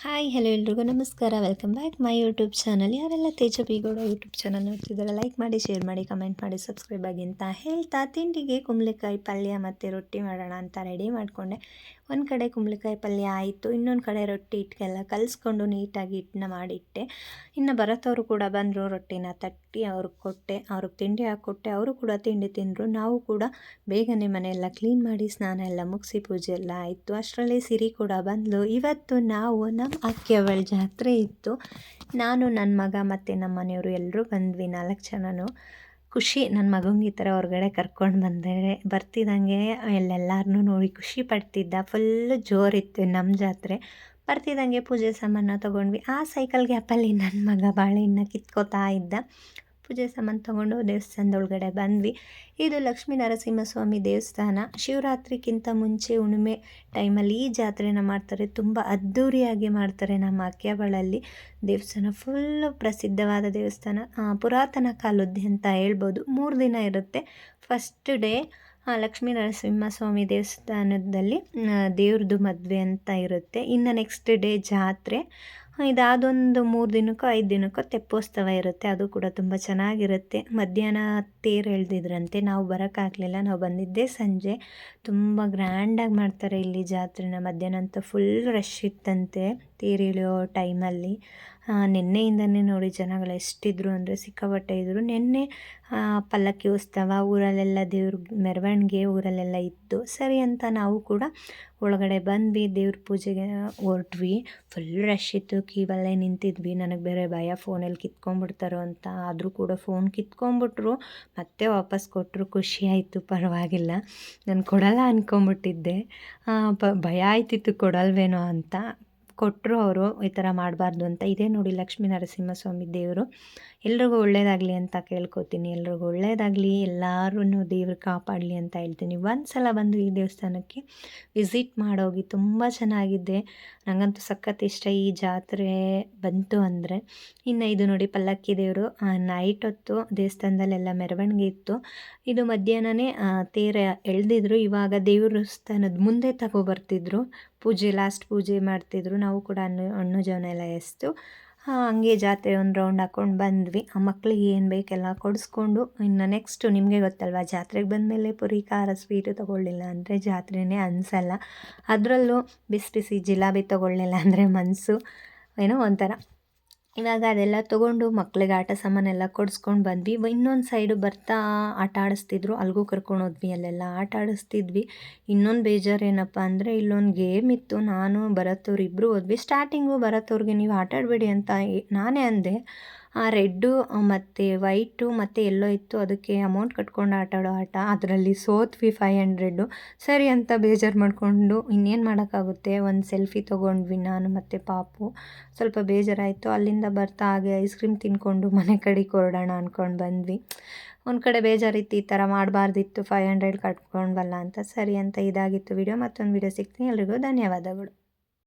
Hi hello ಎಲ್ರಿಗೂ ನಮಸ್ಕಾರ. Welcome back my YouTube channel. ಯಾರೆಲ್ಲ ತೇಜ ಬಿ ಗೌಡ ಯೂಟ್ಯೂಬ್ ಚಾನಲ್ ನೋಡ್ತಿದ್ದಾರೆ, ಲೈಕ್ ಮಾಡಿ, ಶೇರ್ ಮಾಡಿ, ಕಮೆಂಟ್ ಮಾಡಿ, ಸಬ್ಸ್ಕ್ರೈಬ್ ಆಗಿ ಅಂತ ಹೇಳ್ತಾ, ತಿಂಡಿಗೆ ಕುಂಬಳಕಾಯಿ ಪಲ್ಯ ಮತ್ತು ರೊಟ್ಟಿ ಮಾಡೋಣ ಅಂತ ರೆಡಿ ಮಾಡಿಕೊಂಡೆ. ಒಂದು ಕಡೆ ಕುಂಬಳಕಾಯಿ ಪಲ್ಯ ಆಯಿತು, ಇನ್ನೊಂದು ಕಡೆ ರೊಟ್ಟಿ ಹಿಟ್ಟಿಗೆಲ್ಲ ಕಲಿಸ್ಕೊಂಡು ನೀಟಾಗಿ ಹಿಟ್ಟನ್ನ ಮಾಡಿಟ್ಟೆ. ಇನ್ನು ಭರತವರು ಕೂಡ ಬಂದರು, ರೊಟ್ಟಿನ ತಟ್ಟಿ ಅವ್ರಿಗೆ ಕೊಟ್ಟೆ, ಅವ್ರಿಗೆ ತಿಂಡಿ ಹಾಕ್ಕೊಟ್ಟೆ. ಅವರು ಕೂಡ ತಿಂಡಿ ತಿಂದರು. ನಾವು ಕೂಡ ಬೇಗನೆ ಮನೆಯೆಲ್ಲ ಕ್ಲೀನ್ ಮಾಡಿ ಸ್ನಾನ ಎಲ್ಲ ಮುಗಿಸಿ ಪೂಜೆ ಎಲ್ಲ ಆಯಿತು. ಅಷ್ಟರಲ್ಲಿ ಸಿರಿ ಕೂಡ ಬಂದಳು. ಇವತ್ತು ನಾವು ನಮ್ಮ ಅಕ್ಕಿಯವಳ ಜಾತ್ರೆ ಇತ್ತು. ನಾನು, ನನ್ನ ಮಗ ಮತ್ತು ನಮ್ಮ ಮನೆಯವರು ಎಲ್ಲರೂ ಬಂದ್ವಿ, 4 ಜನನು. ಖುಷಿ, ನನ್ನ ಮಗಂಗೆ ಈ ಥರ ಹೊರಗಡೆ ಕರ್ಕೊಂಡು ಬರ್ತಿದ್ದಂಗೆ ಎಲ್ಲೆಲ್ಲರನ್ನೂ ನೋಡಿ ಖುಷಿ ಪಡ್ತಿದ್ದ. ಫುಲ್ಲು ಜೋರಿತ್ತು ನಮ್ಮ ಜಾತ್ರೆ. ಬರ್ತಿದ್ದಂಗೆ ಪೂಜೆ ಸಾಮಾನು ತೊಗೊಂಡ್ವಿ. ಆ ಸೈಕಲ್ ಗ್ಯಾಪಲ್ಲಿ ನನ್ನ ಮಗ ಬಾಳೆಹಣ್ಣು ಕಿತ್ಕೋತಾ ಇದ್ದ. ಪೂಜೆ ಸಾಮಾನು ತೊಗೊಂಡು ದೇವಸ್ಥಾನದೊಳಗಡೆ ಬಂದ್ವಿ. ಇದು ಲಕ್ಷ್ಮೀ ನರಸಿಂಹಸ್ವಾಮಿ ದೇವಸ್ಥಾನ. ಶಿವರಾತ್ರಿಗಿಂತ ಮುಂಚೆ ಹುಣ್ಣಿಮೆ ಟೈಮಲ್ಲಿ ಈ ಜಾತ್ರೆನ ಮಾಡ್ತಾರೆ. ತುಂಬ ಅದ್ಧೂರಿಯಾಗಿ ಮಾಡ್ತಾರೆ ನಮ್ಮ ಅಕ್ಕಿಯವಳಲ್ಲಿ. ದೇವಸ್ಥಾನ ಫುಲ್ಲು ಪ್ರಸಿದ್ಧವಾದ ದೇವಸ್ಥಾನ, ಪುರಾತನ ಕಾಲದ್ದು ಅಂತ ಹೇಳ್ಬೋದು. 3 ದಿನ ಇರುತ್ತೆ. ಫಸ್ಟ್ ಡೇ ಲಕ್ಷ್ಮೀ ನರಸಿಂಹಸ್ವಾಮಿ ದೇವಸ್ಥಾನದಲ್ಲಿ ದೇವ್ರದ್ದು ಮದುವೆ ಅಂತ ಇರುತ್ತೆ. ಇನ್ನು ನೆಕ್ಸ್ಟ್ ಡೇ ಜಾತ್ರೆ. ಇದಾದೊಂದು 3 ದಿನಕ್ಕೋ 5 ದಿನಕ್ಕೋ ತೆಪ್ಪೋತ್ಸವ ಇರುತ್ತೆ. ಅದು ಕೂಡ ತುಂಬ ಚೆನ್ನಾಗಿರುತ್ತೆ. ಮಧ್ಯಾಹ್ನ ತೇರು ಎಳೆದಿದ್ರಂತೆ, ನಾವು ಬರೋಕ್ಕಾಗಲಿಲ್ಲ, ನಾವು ಬಂದಿದ್ದೇ ಸಂಜೆ. ತುಂಬ ಗ್ರ್ಯಾಂಡಾಗಿ ಮಾಡ್ತಾರೆ ಇಲ್ಲಿ ಜಾತ್ರೆನ. ಮಧ್ಯಾಹ್ನ ಅಂತೂ ಫುಲ್ ರಶ್ ಇತ್ತಂತೆ ತೇರು ಎಳೆಯೋ ಟೈಮಲ್ಲಿ. ನಿನ್ನೆಯಿಂದನೇ ನೋಡಿ ಜನಗಳು ಎಷ್ಟಿದ್ರು ಅಂದರೆ ಸಿಕ್ಕಾಪಟ್ಟೆ ಇದ್ದರು. ನಿನ್ನೆ ಪಲ್ಲಕ್ಕಿ ಉತ್ಸವ, ಊರಲ್ಲೆಲ್ಲ ದೇವ್ರ ಮೆರವಣಿಗೆ ಊರಲ್ಲೆಲ್ಲ ಇತ್ತು. ಸರಿ ಅಂತ ನಾವು ಕೂಡ ಒಳಗಡೆ ಬಂದ್ವಿ, ದೇವ್ರ ಪೂಜೆಗೆ ಹೊರಟ್ವಿ. ಫುಲ್ ರಶ್ ಇತ್ತು, ಕ್ಯೂವಲ್ಲೇ ನಿಂತಿದ್ವಿ. ನನಗೆ ಬೇರೆ ಭಯ, ಫೋನಲ್ಲಿ ಕಿತ್ಕೊಂಡ್ಬಿಡ್ತಾರೋ ಅಂತ. ಆದರೂ ಕೂಡ ಫೋನ್ ಕಿತ್ಕೊಂಡ್ಬಿಟ್ರು, ಮತ್ತೆ ವಾಪಸ್ ಕೊಟ್ಟರು. ಖುಷಿ ಆಯಿತು, ಪರವಾಗಿಲ್ಲ. ನಾನು ಕೊಡಲ್ಲ ಅಂದ್ಕೊಂಬಿಟ್ಟಿದ್ದೆ, ಭಯ ಆಯ್ತಿತ್ತು ಕೊಡಲ್ವೇನೋ ಅಂತ. ಕೊಟ್ಟರು ಅವರು, ಈ ಥರ ಮಾಡಬಾರ್ದು ಅಂತ. ಇದೇ ನೋಡಿ ಲಕ್ಷ್ಮೀ ನರಸಿಂಹಸ್ವಾಮಿ ದೇವರು. ಎಲ್ರಿಗೂ ಒಳ್ಳೇದಾಗಲಿ ಅಂತ ಕೇಳ್ಕೊತೀನಿ. ಎಲ್ರಿಗೂ ಒಳ್ಳೇದಾಗಲಿ, ಎಲ್ಲರೂ ದೇವ್ರು ಕಾಪಾಡಲಿ ಅಂತ ಹೇಳ್ತೀನಿ. ಒಂದು ಸಲ ಬಂದು ಈ ದೇವಸ್ಥಾನಕ್ಕೆ ವಿಸಿಟ್ ಮಾಡೋಗಿ, ತುಂಬ ಚೆನ್ನಾಗಿದೆ. ನನಗಂತೂ ಸಖತ್ ಇಷ್ಟ ಈ ಜಾತ್ರೆ ಬಂತು ಅಂದರೆ. ಇನ್ನು ಇದು ನೋಡಿ ಪಲ್ಲಕ್ಕಿ ದೇವರು. ನೈಟ್ ಹೊತ್ತು ದೇವಸ್ಥಾನದಲ್ಲೆಲ್ಲ ಮೆರವಣಿಗೆ ಇತ್ತು. ಇದು ಮಧ್ಯಾಹ್ನನೇ ತೇರ ಎಳೆದಿದ್ರು. ಇವಾಗ ದೇವಸ್ಥಾನದ ಮುಂದೆ ತಗೊಬರ್ತಿದ್ರು. ಲಾಸ್ಟ್ ಪೂಜೆ ಮಾಡ್ತಿದ್ರು. ನಾವು ಕೂಡ ಹಣ್ಣು ಜವನ ಎಲ್ಲ ಎಸ್ತು ಹಂಗೆ ಜಾತ್ರೆ ಒಂದು ರೌಂಡ್ ಹಾಕ್ಕೊಂಡು ಬಂದ್ವಿ. ಆ ಮಕ್ಳಿಗೆ ಏನು ಬೇಕೆಲ್ಲ ಕೊಡಿಸ್ಕೊಂಡು, ಇನ್ನು ನೆಕ್ಸ್ಟು ನಿಮಗೆ ಗೊತ್ತಲ್ವ, ಜಾತ್ರೆಗೆ ಬಂದಮೇಲೆ ಪುರಿ ಖಾರ ಸ್ವೀಟು ತೊಗೊಳ್ಳಿಲ್ಲ ಅಂದರೆ ಜಾತ್ರೆನೇ ಅನಿಸಲ್ಲ. ಅದರಲ್ಲೂ ಬಿಸಿ ಬಿಸಿ ಜಿಲಾಬಿ ತೊಗೊಳ್ಳಿಲ್ಲ ಅಂದರೆ ಮನಸ್ಸು ಏನೋ ಒಂಥರ. ಇವಾಗ ಅದೆಲ್ಲ ತೊಗೊಂಡು ಮಕ್ಳಿಗೆ ಆಟ ಸಾಮಾನೆಲ್ಲ ಕೊಡಿಸ್ಕೊಂಡು ಬಂದ್ವಿ. ಇನ್ನೊಂದು ಸೈಡು ಬರ್ತಾ ಆಟ ಆಡಿಸ್ತಿದ್ರು, ಅಲ್ಲಿಗೂ ಕರ್ಕೊಂಡು ಹೋದ್ವಿ. ಅಲ್ಲೆಲ್ಲ ಆಟ ಆಡಿಸ್ತಿದ್ವಿ. ಇನ್ನೊಂದು ಬೇಜಾರು ಏನಪ್ಪ ಅಂದರೆ, ಇಲ್ಲೊಂದು ಗೇಮ್ ಇತ್ತು. ನಾನು ಭರತವ್ರು ಇಬ್ಬರು ಹೋದ್ವಿ. ಸ್ಟಾರ್ಟಿಂಗು ಭರತವ್ರಿಗೆ ನೀವು ಆಟ ಆಡಬೇಡಿ ಅಂತ ನಾನೇ ಅಂದೆ. ರೆಡ್ಡು ಮತ್ತು ವೈಟು ಮತ್ತು ಎಲ್ಲೋ ಇತ್ತು, ಅದಕ್ಕೆ ಅಮೌಂಟ್ ಕಟ್ಕೊಂಡು ಆಟ ಆಡೋ ಆಟ. ಅದರಲ್ಲಿ ಸೋತ್ವಿ 500. ಸರಿ ಅಂತ ಬೇಜಾರು ಮಾಡಿಕೊಂಡು ಇನ್ನೇನು ಮಾಡೋಕ್ಕಾಗುತ್ತೆ, ಒಂದು ಸೆಲ್ಫಿ ತೊಗೊಂಡ್ವಿ ನಾನು ಮತ್ತು ಪಾಪು. ಸ್ವಲ್ಪ ಬೇಜಾರಾಯಿತು. ಅಲ್ಲಿಂದ ಬರ್ತಾ ಹಾಗೆ ಐಸ್ ಕ್ರೀಮ್ ತಿನ್ಕೊಂಡು ಮನೆ ಕಡೆಗೆ ಹೊರಡೋಣ ಅಂದ್ಕೊಂಡು ಬಂದ್ವಿ. ಒಂದು ಕಡೆ ಬೇಜಾರಿತ್ತು, ಈ ಥರ ಮಾಡಬಾರ್ದಿತ್ತು, 500 ಕಟ್ಕೊಂಡ್ವಲ್ಲ ಅಂತ. ಸರಿ ಅಂತ ಇದಾಗಿತ್ತು ವಿಡಿಯೋ. ಮತ್ತೊಂದು ವಿಡಿಯೋ ಸಿಗ್ತೀನಿ. ಎಲ್ರಿಗೂ ಧನ್ಯವಾದಗಳು.